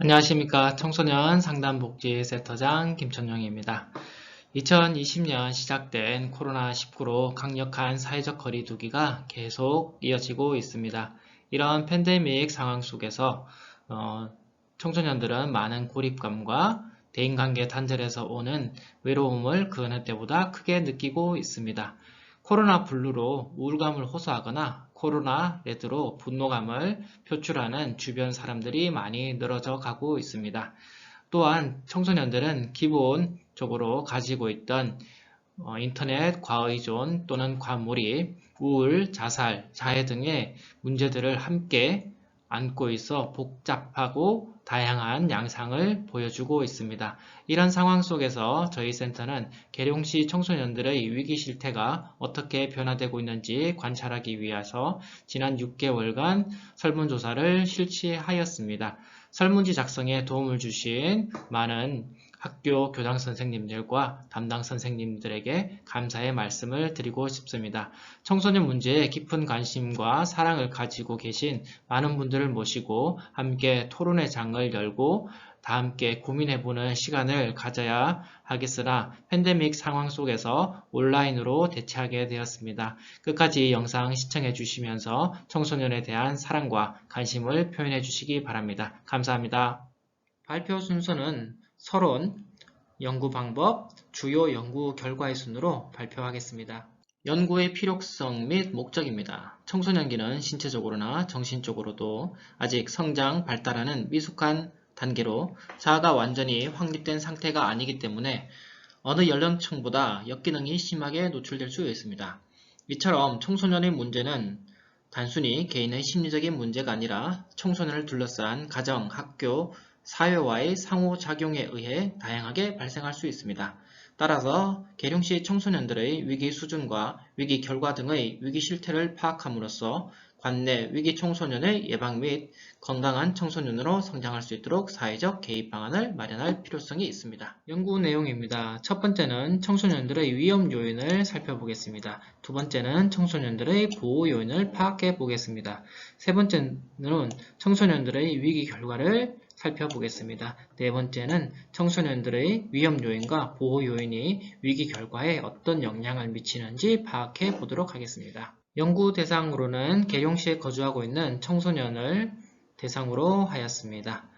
안녕하십니까. 청소년 상담복지센터장 김천영입니다. 2020년 시작된 코로나19로 강력한 사회적 거리두기가 계속 이어지고 있습니다. 이런 팬데믹 상황 속에서 청소년들은 많은 고립감과 대인관계 단절에서 오는 외로움을 그 어느 때보다 크게 느끼고 있습니다. 코로나 블루로 우울감을 호소하거나 코로나 레드로 분노감을 표출하는 주변 사람들이 많이 늘어져 가고 있습니다. 또한 청소년들은 기본적으로 가지고 있던 인터넷 과의존 또는 과몰입, 우울, 자살, 자해 등의 문제들을 함께 안고 있어 복잡하고 다양한 양상을 보여주고 있습니다. 이런 상황 속에서 저희 센터는 계룡시 청소년들의 위기 실태가 어떻게 변화되고 있는지 관찰하기 위해서 지난 6개월간 설문조사를 실시하였습니다. 설문지 작성에 도움을 주신 많은 학교 교장 선생님들과 담당 선생님들에게 감사의 말씀을 드리고 싶습니다. 청소년 문제에 깊은 관심과 사랑을 가지고 계신 많은 분들을 모시고 함께 토론의 장을 열고 다 함께 고민해보는 시간을 가져야 하겠으나 팬데믹 상황 속에서 온라인으로 대체하게 되었습니다. 끝까지 영상 시청해 주시면서 청소년에 대한 사랑과 관심을 표현해 주시기 바랍니다. 감사합니다. 발표 순서는 서론, 연구 방법, 주요 연구 결과의 순으로 발표하겠습니다. 연구의 필요성 및 목적입니다. 청소년기는 신체적으로나 정신적으로도 아직 성장, 발달하는 미숙한 단계로 자아가 완전히 확립된 상태가 아니기 때문에 어느 연령층보다 역기능이 심하게 노출될 수 있습니다. 이처럼 청소년의 문제는 단순히 개인의 심리적인 문제가 아니라 청소년을 둘러싼 가정, 학교, 사회와의 상호작용에 의해 다양하게 발생할 수 있습니다. 따라서 계룡시 청소년들의 위기 수준과 위기 결과 등의 위기 실태를 파악함으로써 관내 위기 청소년의 예방 및 건강한 청소년으로 성장할 수 있도록 사회적 개입 방안을 마련할 필요성이 있습니다. 연구 내용입니다. 첫 번째는 청소년들의 위험 요인을 살펴보겠습니다. 두 번째는 청소년들의 보호 요인을 파악해 보겠습니다. 세 번째는 청소년들의 위기 결과를 살펴보겠습니다. 네 번째는 청소년들의 위험 요인과 보호 요인이 위기 결과에 어떤 영향을 미치는지 파악해 보도록 하겠습니다. 연구 대상으로는 계룡시에 거주하고 있는 청소년을 대상으로 하였습니다.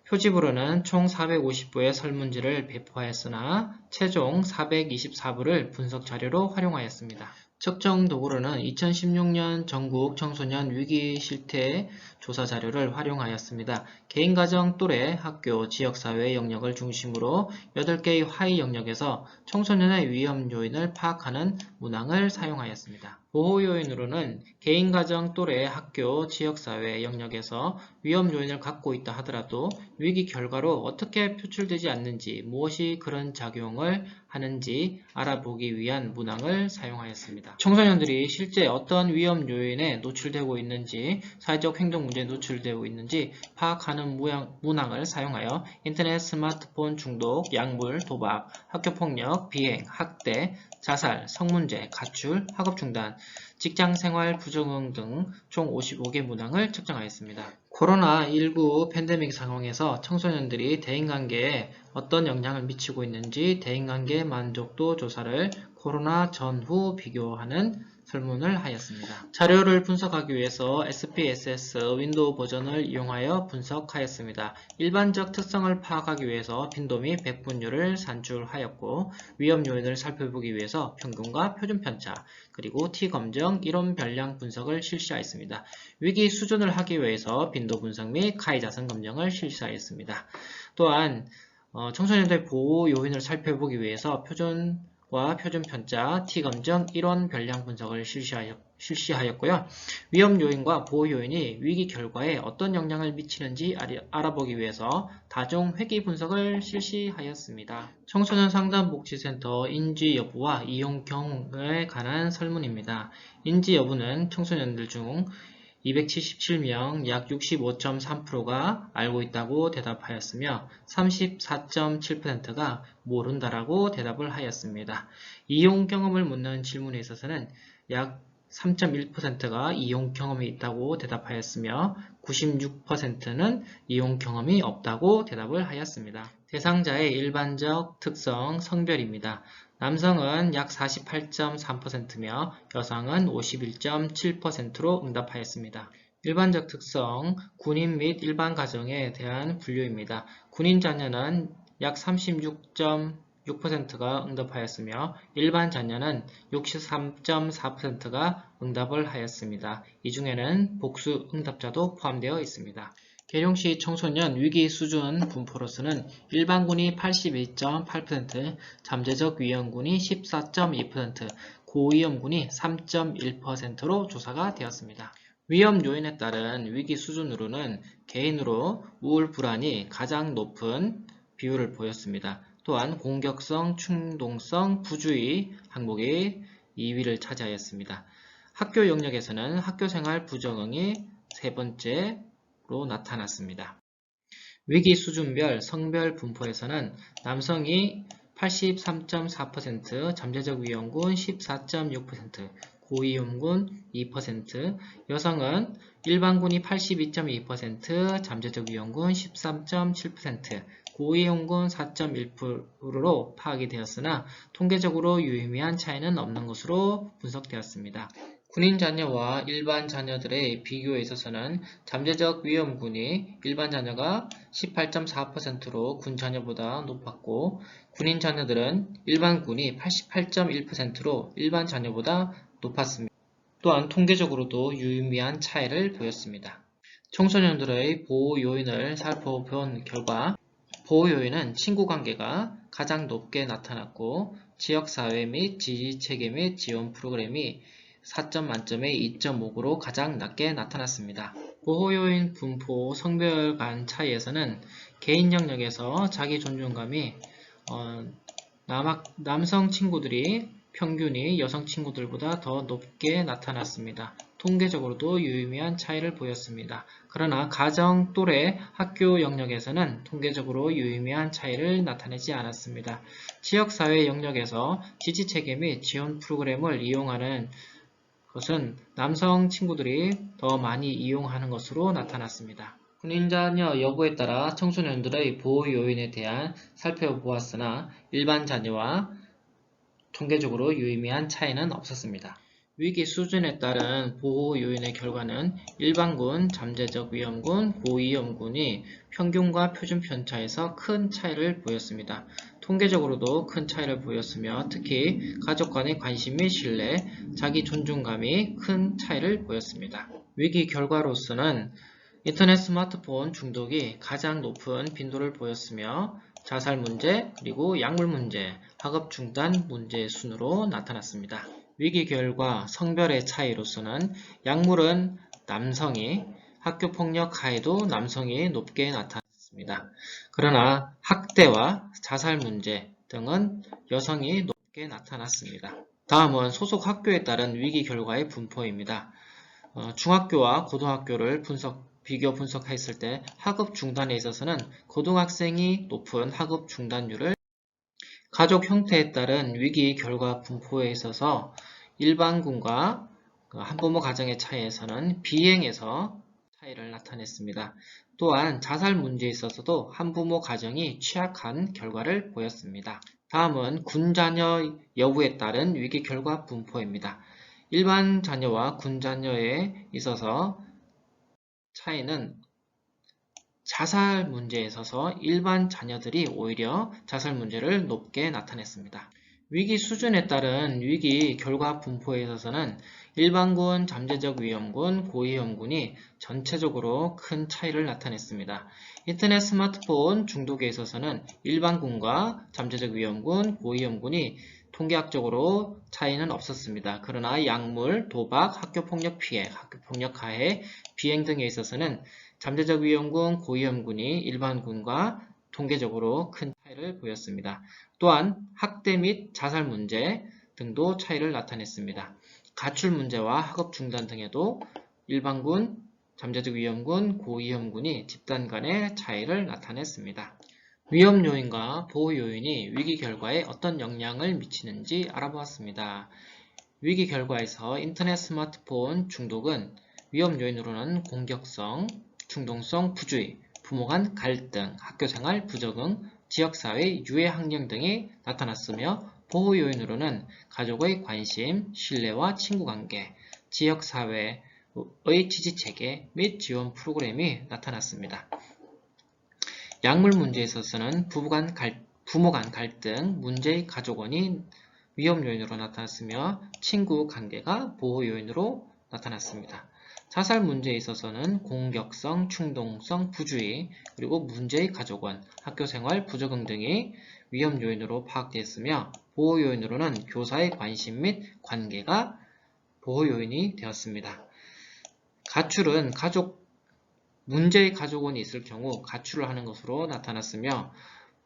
표집으로는 총 450부의 설문지를 배포하였으나 최종 424부를 분석 자료로 활용하였습니다. 측정 도구로는 2016년 전국 청소년 위기 실태 조사 자료를 활용하였습니다. 개인, 가정, 또래, 학교, 지역사회 영역을 중심으로 8개의 하위 영역에서 청소년의 위험 요인을 파악하는 문항을 사용하였습니다. 보호 요인으로는 개인, 가정, 또래, 학교, 지역사회 영역에서 위험 요인을 갖고 있다 하더라도 위기 결과로 어떻게 표출되지 않는지, 무엇이 그런 작용을 하는지 알아보기 위한 문항을 사용하였습니다. 청소년들이 실제 어떤 위험 요인에 노출되고 있는지, 사회적 행동 문제에 노출되고 있는지 파악하는 문항을 사용하여 인터넷, 스마트폰 중독, 약물, 도박, 학교폭력, 비행, 학대, 자살, 성문제, 가출, 학업 중단, 직장생활 부적응 등 총 55개 문항을 측정하였습니다. 코로나19 팬데믹 상황에서 청소년들이 대인관계에 어떤 영향을 미치고 있는지 대인관계 만족도 조사를 코로나 전후 비교하는 설문을 하였습니다. 자료를 분석하기 위해서 SPSS 윈도우 버전을 이용하여 분석하였습니다. 일반적 특성을 파악하기 위해서 빈도 및 백분율을 산출하였고 위험 요인을 살펴보기 위해서 평균과 표준 편차, 그리고 T검정, 이론 변량 분석을 실시하였습니다. 위기 수준을 하기 위해서 빈도 분석 및 카이 자선 검정을 실시하였습니다. 또한 청소년들 보호 요인을 살펴보기 위해서 표준과 표준 편차, T검정, 이론 변량 분석을 실시하였고요. 위험 요인과 보호 요인이 위기 결과에 어떤 영향을 미치는지 알아보기 위해서 다중 회귀 분석을 실시하였습니다. 청소년 상담복지센터 인지 여부와 이용 경우에 관한 설문입니다. 인지 여부는 청소년들 중 277명, 약 65.3%가 알고 있다고 대답하였으며 34.7%가 모른다라고 대답을 하였습니다. 이용 경험을 묻는 질문에 있어서는 약 3.1%가 이용 경험이 있다고 대답하였으며 96%는 이용 경험이 없다고 대답을 하였습니다. 대상자의 일반적 특성 성별입니다. 남성은 약 48.3%며 여성은 51.7%로 응답하였습니다. 일반적 특성, 군인 및 일반 가정에 대한 분류입니다. 군인 자녀는 약 36.6%가 응답하였으며 일반 자녀는 63.4%가 응답을 하였습니다. 이 중에는 복수 응답자도 포함되어 있습니다. 계룡시 청소년 위기 수준 분포로서는 일반군이 82.8%, 잠재적 위험군이 14.2%, 고위험군이 3.1%로 조사가 되었습니다. 위험 요인에 따른 위기 수준으로는 개인으로 우울 불안이 가장 높은 비율을 보였습니다. 또한 공격성, 충동성, 부주의 항목이 2위를 차지하였습니다. 학교 영역에서는 학교생활 부적응이 세 번째로 나타났습니다. 위기 수준별 성별 분포에서는 남성이 83.4%, 잠재적 위험군 14.6%, 고위험군 2%, 여성은 일반군이 82.2%, 잠재적 위험군 13.7%, 고위험군 4.1%로 파악이 되었으나 통계적으로 유의미한 차이는 없는 것으로 분석되었습니다. 군인 자녀와 일반 자녀들의 비교에 있어서는 잠재적 위험군이 일반 자녀가 18.4%로 군 자녀보다 높았고 군인 자녀들은 일반군이 88.1%로 일반 자녀보다 높았습니다. 또한 통계적으로도 유의미한 차이를 보였습니다. 청소년들의 보호 요인을 살펴본 결과 보호 요인은 친구 관계가 가장 높게 나타났고 지역사회 및 지지체계 및 지원 프로그램이 4점 만점에 2.5로 가장 낮게 나타났습니다. 보호요인 분포 성별 간 차이에서는 개인 영역에서 자기 존중감이 남성 친구들이 평균이 여성 친구들보다 더 높게 나타났습니다. 통계적으로도 유의미한 차이를 보였습니다. 그러나 가정, 또래, 학교 영역에서는 통계적으로 유의미한 차이를 나타내지 않았습니다. 지역사회 영역에서 지지체계 및 지원 프로그램을 이용하는 것은 남성 친구들이 더 많이 이용하는 것으로 나타났습니다. 군인 자녀 여부에 따라 청소년들의 보호 요인에 대한 살펴보았으나 일반 자녀와 통계적으로 유의미한 차이는 없었습니다. 위기 수준에 따른 보호 요인의 결과는 일반군, 잠재적 위험군, 고위험군이 평균과 표준 편차에서 큰 차이를 보였습니다. 통계적으로도 큰 차이를 보였으며 특히 가족 간의 관심 및 신뢰, 자기 존중감이 큰 차이를 보였습니다. 위기 결과로서는 인터넷 스마트폰 중독이 가장 높은 빈도를 보였으며 자살 문제, 그리고 약물 문제, 학업 중단 문제 순으로 나타났습니다. 위기 결과 성별의 차이로서는 약물은 남성이, 학교폭력 가해도 남성이 높게 나타났습니다. 그러나 학대와 자살 문제 등은 여성이 높게 나타났습니다. 다음은 소속 학교에 따른 위기 결과의 분포입니다. 중학교와 고등학교를 비교 분석했을 때 학업 중단에 있어서는 고등학생이 높은 학업 중단율을 가족 형태에 따른 위기 결과 분포에 있어서 일반군과 한부모 가정의 차이에서는 비행에서 차이를 나타냈습니다. 또한 자살 문제에 있어서도 한부모 가정이 취약한 결과를 보였습니다. 다음은 군 자녀 여부에 따른 위기 결과 분포입니다. 일반 자녀와 군 자녀에 있어서 차이는 자살 문제에 있어서 일반 자녀들이 오히려 자살 문제를 높게 나타냈습니다. 위기 수준에 따른 위기 결과 분포에 있어서는 일반군, 잠재적 위험군, 고위험군이 전체적으로 큰 차이를 나타냈습니다. 인터넷 스마트폰 중독에 있어서는 일반군과 잠재적 위험군, 고위험군이 통계학적으로 차이는 없었습니다. 그러나 약물, 도박, 학교폭력 피해, 학교폭력 가해, 비행 등에 있어서는 잠재적 위험군, 고위험군이 일반군과 통계적으로 큰 차이를 보였습니다. 또한 학대 및 자살 문제 등도 차이를 나타냈습니다. 가출 문제와 학업 중단 등에도 일반군, 잠재적 위험군, 고위험군이 집단 간의 차이를 나타냈습니다. 위험 요인과 보호 요인이 위기 결과에 어떤 영향을 미치는지 알아보았습니다. 위기 결과에서 인터넷 스마트폰 중독은 위험 요인으로는 공격성, 충동성 부주의, 부모 간 갈등, 학교생활 부적응, 지역사회 유해 환경 등이 나타났으며 보호 요인으로는 가족의 관심, 신뢰와 친구관계, 지역사회의 지지체계 및 지원 프로그램이 나타났습니다. 약물 문제에 있어서는 부모 간 갈등, 문제의 가족원이 위험 요인으로 나타났으며 친구 관계가 보호 요인으로 나타났습니다. 자살 문제에 있어서는 공격성, 충동성, 부주의, 그리고 문제의 가족원, 학교생활, 부적응 등이 위험 요인으로 파악되었으며 보호 요인으로는 교사의 관심 및 관계가 보호 요인이 되었습니다. 가출은 문제의 가족원이 있을 경우 가출을 하는 것으로 나타났으며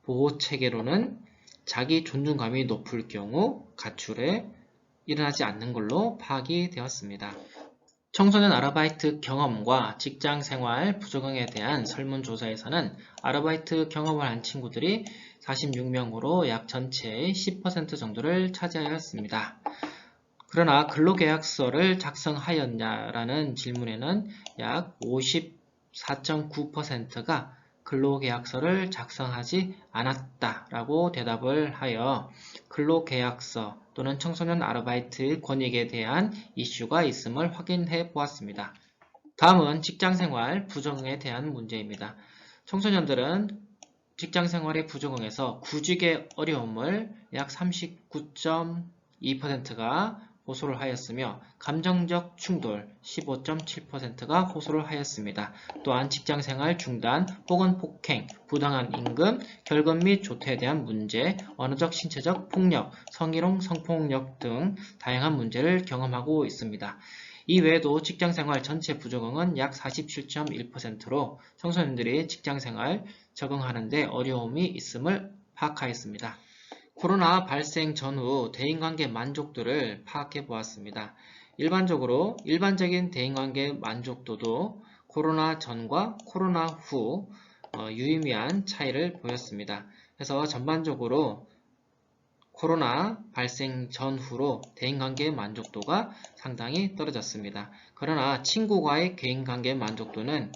보호 체계로는 자기 존중감이 높을 경우 가출에 일어나지 않는 걸로 파악이 되었습니다. 청소년 아르바이트 경험과 직장생활 부적응에 대한 설문조사에서는 아르바이트 경험을 한 친구들이 46명으로 약 전체의 10% 정도를 차지하였습니다. 그러나 근로계약서를 작성하였냐라는 질문에는 약 54.9%가 근로계약서를 작성하지 않았다라고 대답을 하여 근로계약서 또는 청소년 아르바이트 권익에 대한 이슈가 있음을 확인해 보았습니다. 다음은 직장생활 부적응에 대한 문제입니다. 청소년들은 직장생활의 부적응에서 구직의 어려움을 약 39.2%가 호소를 하였으며 감정적 충돌 15.7%가 호소를 하였습니다. 또한 직장생활 중단 혹은 폭행, 부당한 임금, 결근 및 조퇴에 대한 문제, 언어적 신체적 폭력, 성희롱, 성폭력 등 다양한 문제를 경험하고 있습니다. 이 외에도 직장생활 전체 부적응은 약 47.1%로 청소년들이 직장생활 적응하는 데 어려움이 있음을 파악하였습니다. 코로나 발생 전후 대인관계 만족도를 파악해 보았습니다. 일반적인 대인관계 만족도도 코로나 전과 코로나 후 유의미한 차이를 보였습니다. 그래서 전반적으로 코로나 발생 전후로 대인관계 만족도가 상당히 떨어졌습니다. 그러나 친구와의 개인관계 만족도는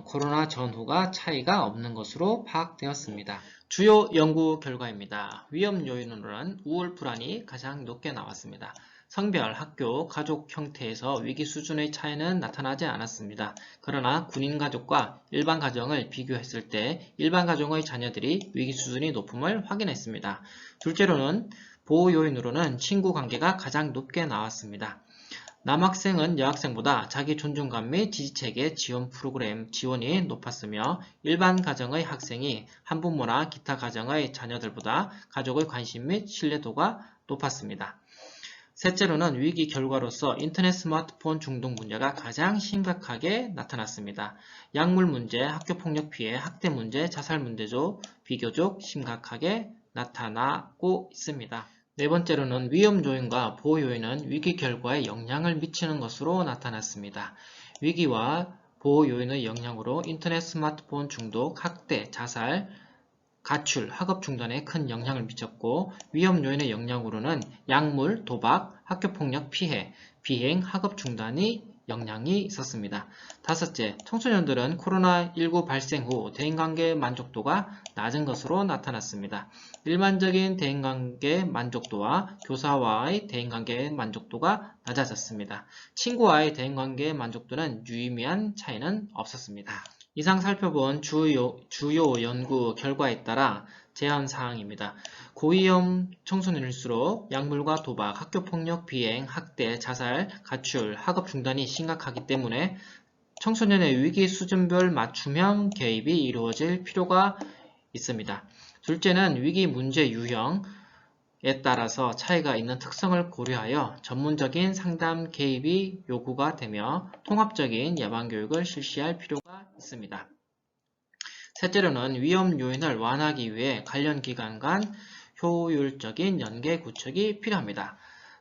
코로나 전후가 차이가 없는 것으로 파악되었습니다. 주요 연구 결과입니다. 위험 요인으로는 우울 불안이 가장 높게 나왔습니다. 성별, 학교, 가족 형태에서 위기 수준의 차이는 나타나지 않았습니다. 그러나 군인 가족과 일반 가정을 비교했을 때 일반 가정의 자녀들이 위기 수준이 높음을 확인했습니다. 둘째로는 보호 요인으로는 친구 관계가 가장 높게 나왔습니다. 남학생은 여학생보다 자기 존중감 및 지지체계 지원 프로그램 지원이 높았으며 일반 가정의 학생이 한부모나 기타 가정의 자녀들보다 가족의 관심 및 신뢰도가 높았습니다. 셋째로는 위기 결과로서 인터넷 스마트폰 중독 문제가 가장 심각하게 나타났습니다. 약물 문제, 학교폭력 피해, 학대 문제, 자살 문제도 비교적 심각하게 나타나고 있습니다. 네 번째로는 위험 요인과 보호 요인은 위기 결과에 영향을 미치는 것으로 나타났습니다. 위기와 보호 요인의 영향으로 인터넷 스마트폰 중독, 학대, 자살, 가출, 학업 중단에 큰 영향을 미쳤고 위험 요인의 영향으로는 약물, 도박, 학교폭력 피해, 비행, 학업 중단이 영향이 있었습니다. 다섯째, 청소년들은 코로나19 발생 후 대인관계 만족도가 낮은 것으로 나타났습니다. 일반적인 대인관계 만족도와 교사와의 대인관계 만족도가 낮아졌습니다. 친구와의 대인관계 만족도는 유의미한 차이는 없었습니다. 이상 살펴본 주요 연구 결과에 따라 제안사항입니다. 고위험 청소년일수록 약물과 도박, 학교폭력, 비행, 학대, 자살, 가출, 학업 중단이 심각하기 때문에 청소년의 위기 수준별 맞춤형 개입이 이루어질 필요가 있습니다. 둘째는 위기 문제 유형에 따라서 차이가 있는 특성을 고려하여 전문적인 상담 개입이 요구가 되며 통합적인 예방교육을 실시할 필요가 있습니다. 셋째로는 위험 요인을 완화하기 위해 관련 기관 간 효율적인 연계 구축이 필요합니다.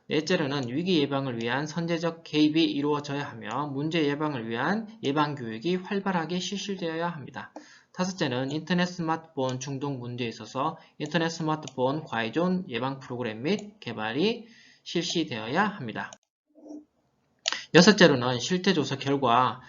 넷째로는 위기 예방을 위한 선제적 개입이 이루어져야 하며 문제 예방을 위한 예방교육이 활발하게 실시되어야 합니다. 다섯째는 인터넷 스마트폰 중독 문제에 있어서 인터넷 스마트폰 과의존 예방 프로그램 및 개발이 실시되어야 합니다. 여섯째로는 실태조사 결과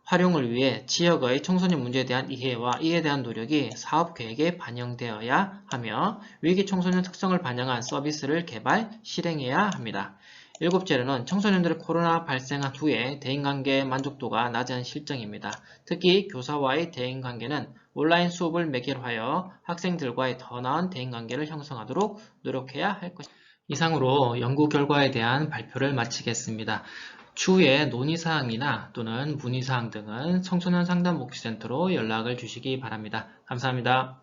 활용을 위해 지역의 청소년 문제에 대한 이해와 이에 대한 노력이 사업계획에 반영되어야 하며 위기 청소년 특성을 반영한 서비스를 개발, 실행해야 합니다. 일곱째로는 청소년들의 코로나 발생한 후에 대인관계 만족도가 낮은 실정입니다. 특히 교사와의 대인관계는 온라인 수업을 매개로 하여 학생들과의 더 나은 대인관계를 형성하도록 노력해야 할 것입니다. 이상으로 연구 결과에 대한 발표를 마치겠습니다. 추후에 논의사항이나 또는 문의사항 등은 청소년 상담복지센터로 연락을 주시기 바랍니다. 감사합니다.